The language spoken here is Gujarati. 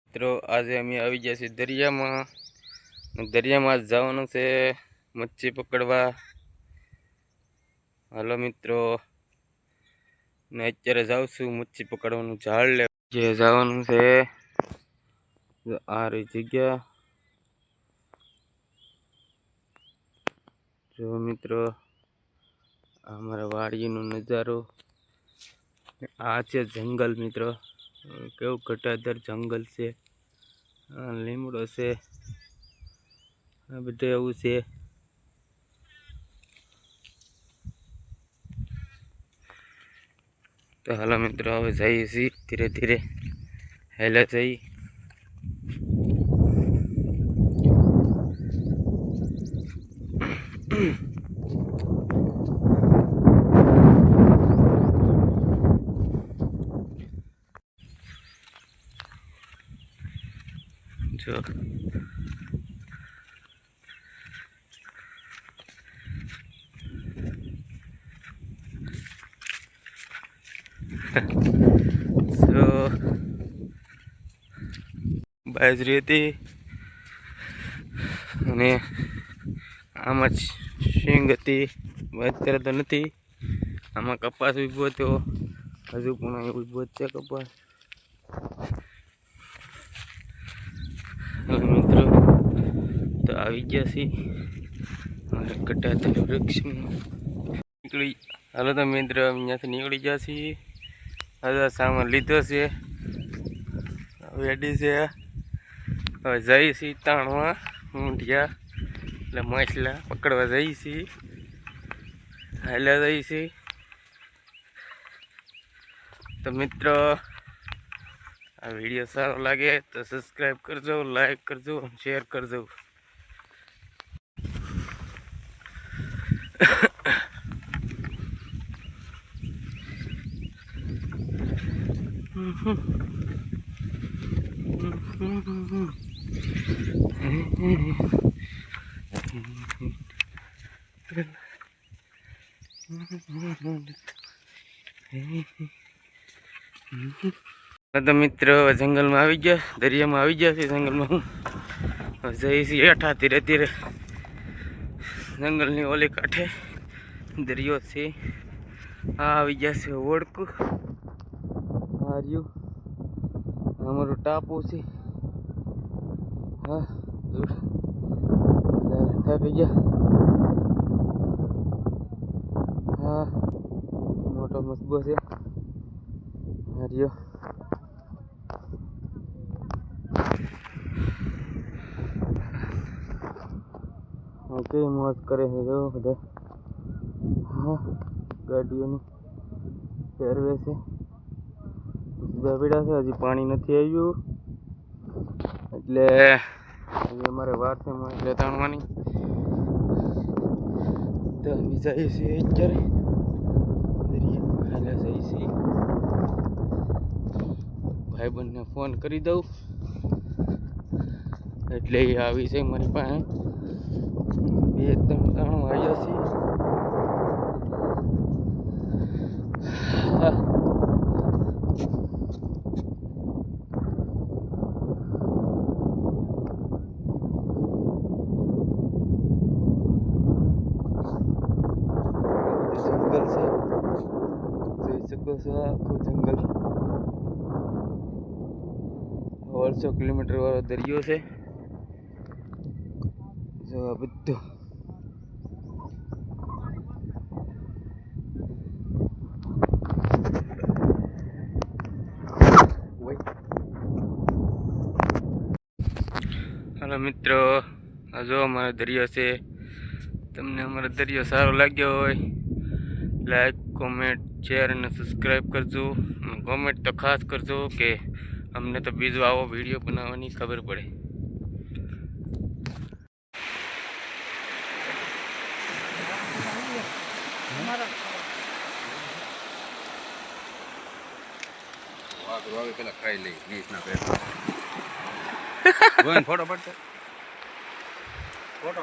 મિત્રો આજે અમે આવી ગયા છીએ દરિયામાં જવાનું છે મચ્છી પકડવા. હાલો મિત્રો, ને અત્યારે જાઉં છું મચ્છી પકડવાનું ઝાડ લે જે જવાનું છે. આ રહી જગ્યા જો મિત્રો, અમારા વાડીનો નજારો. આ છે જંગલ મિત્રો, કેવું ઘટાદર જંગલ છે. લીમડો છે, આ બધું એવું છે. તો હાલો મિત્રો, હવે જઈએ છીએ ધીરે ધીરે હેલા જઈ. જો બાજરી હતી અને આમાં શીંગ હતી. અત્યારે તો નથી. આમાં કપાસ ઉભો થયો, હજુ પણ ઉભો છે કપાસ. મિત્રો તો આવી ગયા છીએ મારા ઘટાદર વૃક્ષમાં નીકળી. હાલો તો મિત્રો, અહીંયાથી નીકળી ગયા છીએ. હજુ સામાન લીધો છે, રેડી છે. હવે જઈએ છીએ તાણવા ઊંઢિયા, એટલે માછલા પકડવા જઈએ છીએ. હાલ્યા જઈએ છીએ. તો મિત્રો, આ વિડીયો સારો લાગે તો સબસ્ક્રાઈબ કરજો, લાઈક કરજો, શેર કરજો. તો મિત્રો, જંગલમાં આવી ગયા, દરિયામાં આવી ગયા છે. જંગલમાં હું જઈએ છીએ હેઠા ધીરે ધીરે. જંગલની ઓલી કાંઠે દરિયો છે. આ આવી ગયા છે ઓળકું. આ રહ્યું અમારું ટાપુ છે. હા થાકી ગયા. હા મોટો મસ્બો છે. આ રહ્યો કેવી મોજ કરે છે જો બધા. હા ગાડીઓની પહેરવે છે. બેડા છે, હજી પાણી નથી આવ્યું એટલે હજી અમારે વાર છે એટલે તાણવાની. તો અમે જઈએ છીએ અત્યારે દરિયામાં હાલ્યા જઈએ છીએ. ભાઈબંધને ફોન કરી દઉં એટલે એ આવી છે મારી પાસે. બે એકદમ તાણું આવ્યા છીએ. જંગલ છે, જોઈ શકો છો આખું જંગલ. 150 કિલોમીટર વાળો દરિયો છે. જો આ બધું હાલો મિત્રો, આ જો અમારો દરિયો છે. તમને અમારો દરિયો સારો લાગ્યો હોય લાઈક, કોમેન્ટ, શેર અને સબસ્ક્રાઈબ કરજો. અને કોમેન્ટ તો ખાસ કરજો કે અમને તો બીજો આવો વિડીયો બનાવવાની ખબર પડે. પેલા ખાઈ લઈ નીચના પેટ ફોટો પડતો ફોટો